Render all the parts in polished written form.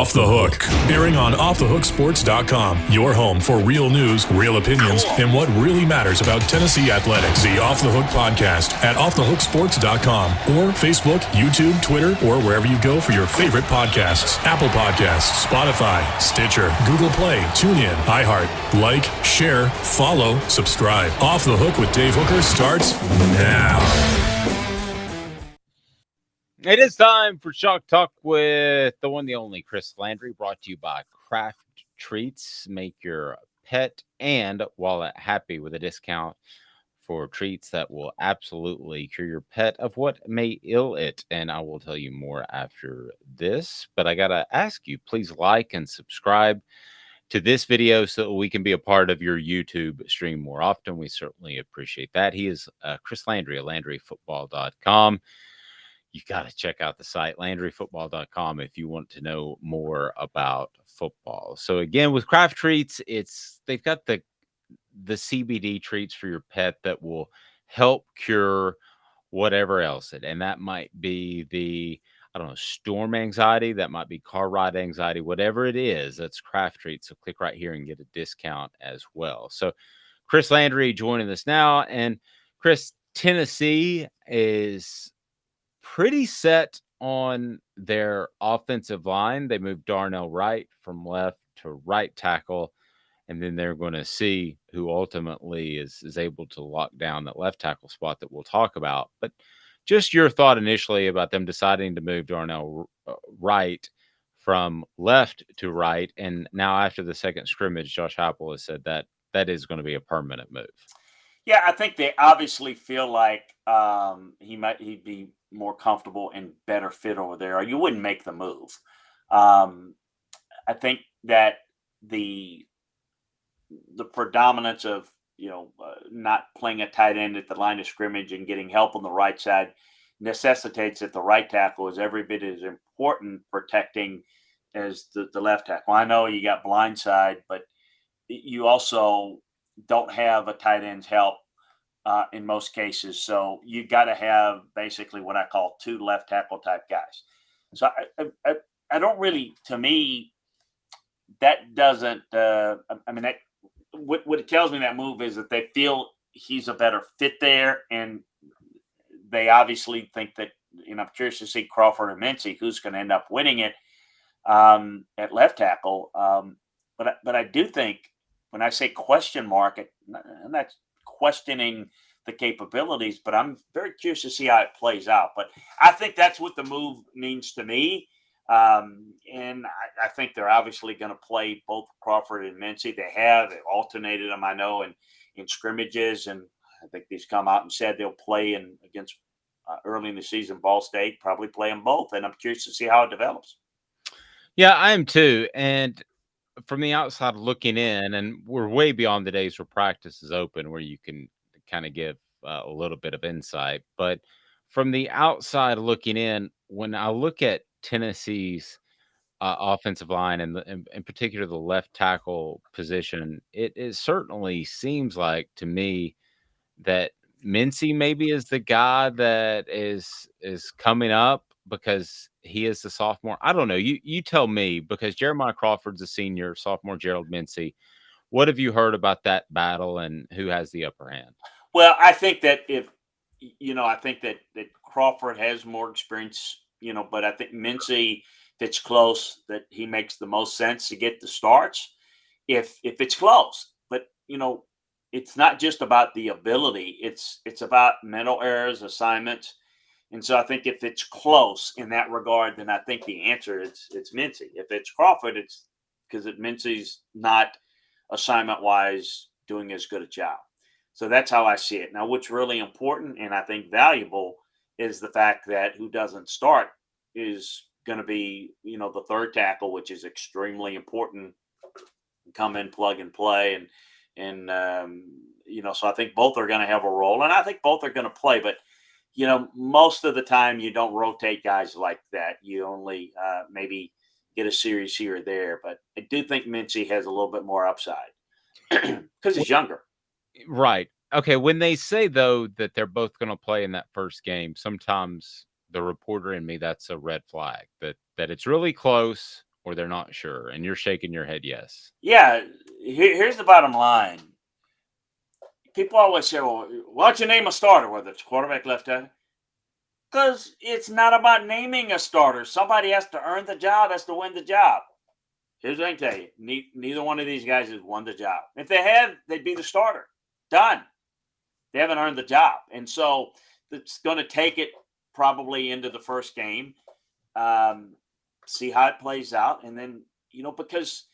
Off the Hook, airing on offthehooksports.com. Your home for real news, real opinions, and what really matters about Tennessee athletics. The Off the Hook podcast at offthehooksports.com or Facebook, YouTube, Twitter, or wherever you go for your favorite podcasts. Apple Podcasts, Spotify, Stitcher, Google Play, TuneIn, iHeart. Like, share, follow, subscribe. Off the Hook with Dave Hooker starts now. It is time for Chalk Talk with the one, the only Chris Landry, brought to you by Craft Treats. Make your pet and wallet happy with a discount for treats that will absolutely cure your pet of what may ill it. And I will tell you more after this. But I got to ask you, please like and subscribe to this video so that we can be a part of your YouTube stream more often. We certainly appreciate that. He is Chris Landry at LandryFootball.com. You got to check out the site, LandryFootball.com, if you want to know more about football. So again, with Craft Treats, they've got the CBD treats for your pet that will help cure whatever else and that might be the, I don't know, storm anxiety, that might be car ride anxiety, whatever it is, that's Craft Treats. So click right here and get a discount as well. So Chris Landry joining us now. And Chris, Tennessee is pretty set on their offensive line. They moved Darnell Wright from left to right tackle, and then they're going to see who ultimately is able to lock down that left tackle spot that we'll talk about. But just your thought initially about them deciding to move Darnell Wright from left to right, and now after the second scrimmage, Josh Heupel has said that that is going to be a permanent move. Yeah, I think they obviously feel like he'd be more comfortable and better fit over there, or you wouldn't make the move. I think that the predominance of not playing a tight end at the line of scrimmage and getting help on the right side necessitates that the right tackle is every bit as important protecting as the left tackle. I know you got blind side, but you also don't have a tight end's help in most cases. So you got to have basically what I call two left tackle type guys. So I don't really, to me, that doesn't, what it tells me that move is that they feel he's a better fit there. And they obviously think that, I'm curious to see Crawford and Mincy, who's going to end up winning it at left tackle. But I do think, when I say question mark, I'm not questioning the capabilities, but I'm very curious to see how it plays out. But I think that's what the move means to me. And I think they're obviously going to play both Crawford and Mincy. They've alternated them, I know, in scrimmages. And I think they've come out and said they'll play against early in the season, Ball State, probably play them both. And I'm curious to see how it develops. Yeah, I am too. And from the outside looking in, and we're way beyond the days where practice is open, where you can kind of give a little bit of insight. But from the outside looking in, when I look at Tennessee's offensive line and in particular the left tackle position, it certainly seems like to me that Mincy maybe is the guy that is coming up because he is the sophomore. I don't know. You tell me, because Jeremiah Crawford's a senior, sophomore Gerald Mincy. What have you heard about that battle and who has the upper hand? Well, I think that I think that Crawford has more experience, but I think Mincy, if it's close, that he makes the most sense to get the starts if it's close. But, it's not just about the ability. It's about mental errors, assignments. And so I think if it's close in that regard, then I think the answer is it's Mincy. If it's Crawford, it's because Mincy's not assignment-wise doing as good a job. So that's how I see it. Now, what's really important and I think valuable is the fact that who doesn't start is going to be, the third tackle, which is extremely important. Come in, plug and play. So I think both are going to have a role, and I think both are going to play. But, most of the time you don't rotate guys like that. You only maybe get a series here or there. But I do think Mincy has a little bit more upside because he's younger. Right. Okay. When they say, though, that they're both going to play in that first game, sometimes the reporter in me, that's a red flag that it's really close or they're not sure? And you're shaking your head yes. Yeah, here's the bottom line. People always say, well, why don't you name a starter, whether it's quarterback, left tackle? Because it's not about naming a starter. Somebody has to earn the job, has to win the job. Here's what I can tell you. Neither one of these guys has won the job. If they had, they'd be the starter. Done. They haven't earned the job. And so it's going to take it probably into the first game, see how it plays out. And then, because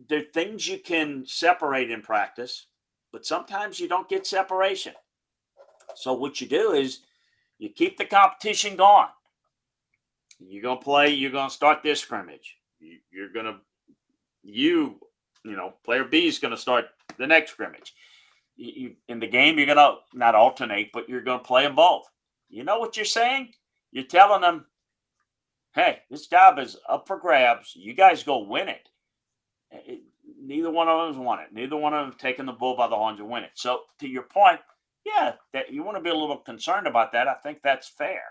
there are things you can separate in practice, but sometimes you don't get separation. So what you do is you keep the competition going. You're going to play, you're going to start this scrimmage. You're going to, player B is going to start the next scrimmage. In the game, you're going to not alternate, but you're going to play them both. You know what you're saying? You're telling them, hey, this job is up for grabs. You guys go win it. Neither one of them won it. Neither one of them taking the bull by the horns and win it. So to your point, yeah, that you want to be a little concerned about that. I think that's fair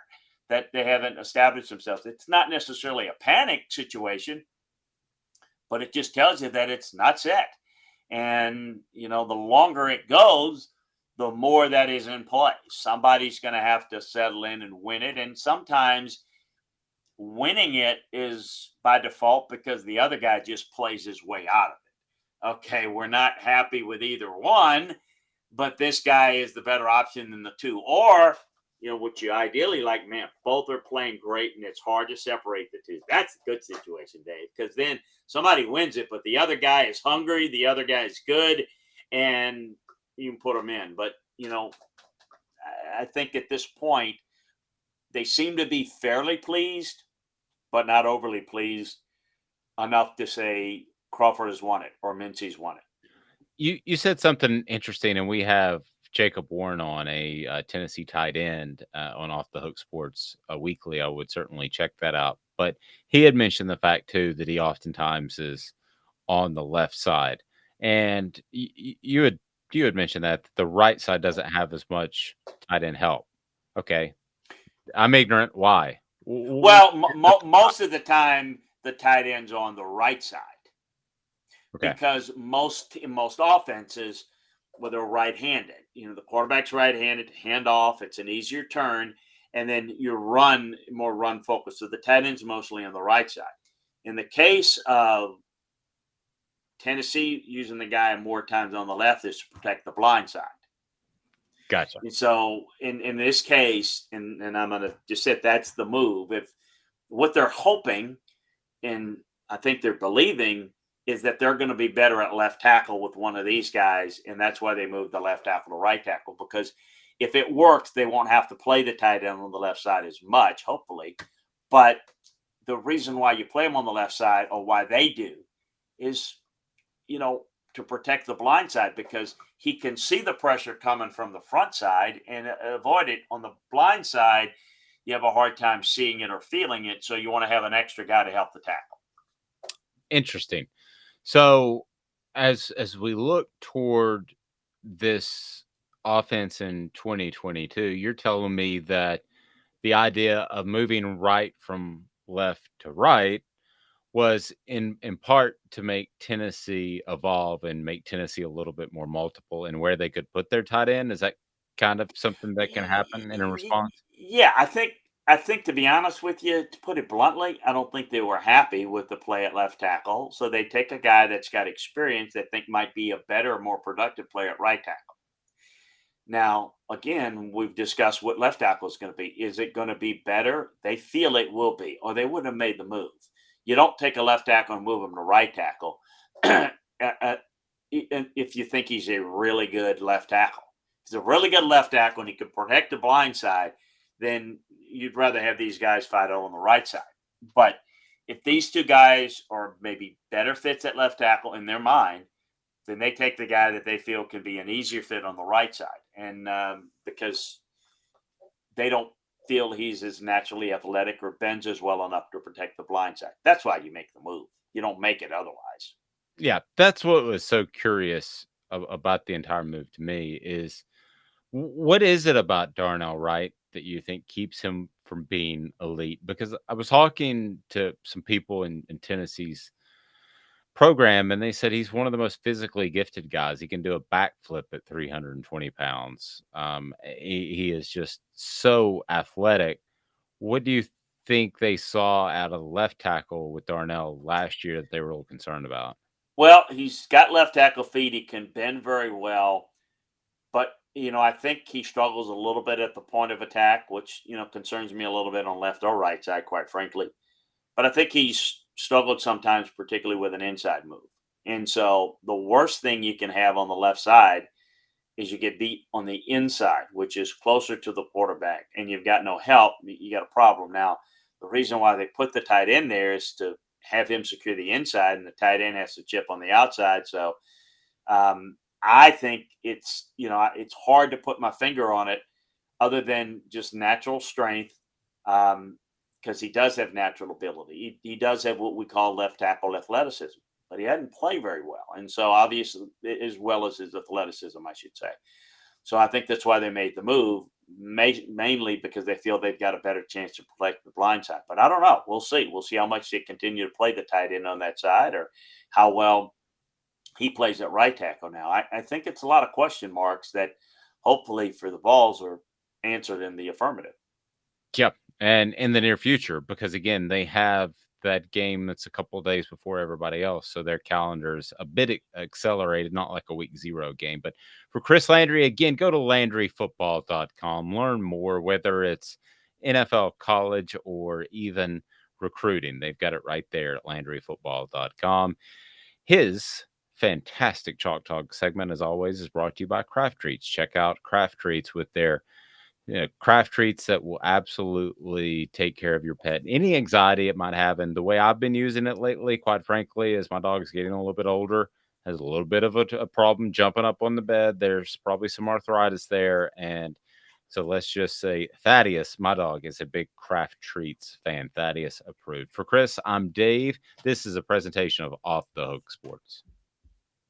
that they haven't established themselves. It's not necessarily a panic situation, but it just tells you that it's not set. And, the longer it goes, the more that is in play. Somebody's going to have to settle in and win it. And sometimes winning it is by default because the other guy just plays his way out of it. Okay, we're not happy with either one, but this guy is the better option than the two. Or, what you ideally like, man, both are playing great and it's hard to separate the two. That's a good situation, Dave, because then somebody wins it, but the other guy is hungry, the other guy is good, and you can put them in. But, I think at this point, they seem to be fairly pleased, but not overly pleased enough to say Crawford has won it or Mincy's won it. You said something interesting, and we have Jacob Warren on, a Tennessee tight end, on Off the Hook Sports weekly. I would certainly check that out. But he had mentioned the fact too that he oftentimes is on the left side, and you had mentioned that the right side doesn't have as much tight end help. Okay, I'm ignorant. Why? Well, most of the time the tight end's on the right side. Okay. Because most offenses, well, they're right-handed. The quarterback's right-handed, hand off. It's an easier turn, and then you run more run focused. So the tight end's mostly on the right side. In the case of Tennessee, using the guy more times on the left is to protect the blind side. Gotcha. And so in this case, and I'm going to just say that's the move. If what they're hoping, and I think they're believing, is that they're going to be better at left tackle with one of these guys, and that's why they moved the left tackle to right tackle, because if it works, they won't have to play the tight end on the left side as much, hopefully. But the reason why you play them on the left side, or why they do, is, to protect the blind side, because he can see the pressure coming from the front side and avoid it. On the blind side, you have a hard time seeing it or feeling it, so you want to have an extra guy to help the tackle. Interesting. So as we look toward this offense in 2022, you're telling me that the idea of moving right from left to right was in part to make Tennessee evolve and make Tennessee a little bit more multiple in where they could put their tight end. Is that kind of something that can happen in a response? Yeah, I think, to be honest with you, to put it bluntly, I don't think they were happy with the play at left tackle. So they take a guy that's got experience that think might be a better, more productive player at right tackle. Now, again, we've discussed what left tackle is going to be. Is it going to be better? They feel it will be, or they wouldn't have made the move. You don't take a left tackle and move him to right tackle if you think he's a really good left tackle. If he's a really good left tackle and he can protect the blind side, then you'd rather have these guys fight on the right side. But if these two guys are maybe better fits at left tackle in their mind, then they take the guy that they feel can be an easier fit on the right side. And because they don't feel he's as naturally athletic or bends as well enough to protect the blind side. That's why you make the move. You don't make it otherwise. Yeah, that's what was so curious about the entire move to me is what is it about Darnell Wright that you think keeps him from being elite? Because I was talking to some people in Tennessee's program, and they said he's one of the most physically gifted guys. He can do a backflip at 320 pounds. He is just so athletic. What do you think they saw out of the left tackle with Darnell last year that they were a little concerned about? Well, he's got left tackle feet. He can bend very well, but I think he struggles a little bit at the point of attack, which concerns me a little bit on left or right side, quite frankly. But I think he's struggled sometimes, particularly with an inside move. And so the worst thing you can have on the left side is you get beat on the inside, which is closer to the quarterback, and you've got no help. You got a problem. Now, the reason why they put the tight end there is to have him secure the inside, and the tight end has to chip on the outside. So I think it's hard to put my finger on it other than just natural strength. Because he does have natural ability. He does have what we call left tackle athleticism, but he hadn't played very well. And so obviously, as well as his athleticism, I should say. So I think that's why they made the move, mainly because they feel they've got a better chance to protect the blind side. But I don't know. We'll see. We'll see how much they continue to play the tight end on that side or how well he plays at right tackle now. I think it's a lot of question marks that hopefully for the Vols are answered in the affirmative. Yep. And in the near future, because again, they have that game that's a couple of days before everybody else. So their calendar's a bit accelerated, not like a week 0 game. But for Chris Landry, again, go to LandryFootball.com. Learn more, whether it's NFL, college, or even recruiting. They've got it right there at LandryFootball.com. His fantastic Chalk Talk segment, as always, is brought to you by Craft Treats. Check out Craft Treats with their craft treats that will absolutely take care of your pet. Any anxiety it might have. And the way I've been using it lately, quite frankly, as my dog's getting a little bit older, has a little bit of a problem jumping up on the bed. There's probably some arthritis there. And so let's just say Thaddeus, my dog, is a big Craft Treats fan. Thaddeus approved. For Chris, I'm Dave. This is a presentation of Off the Hook Sports.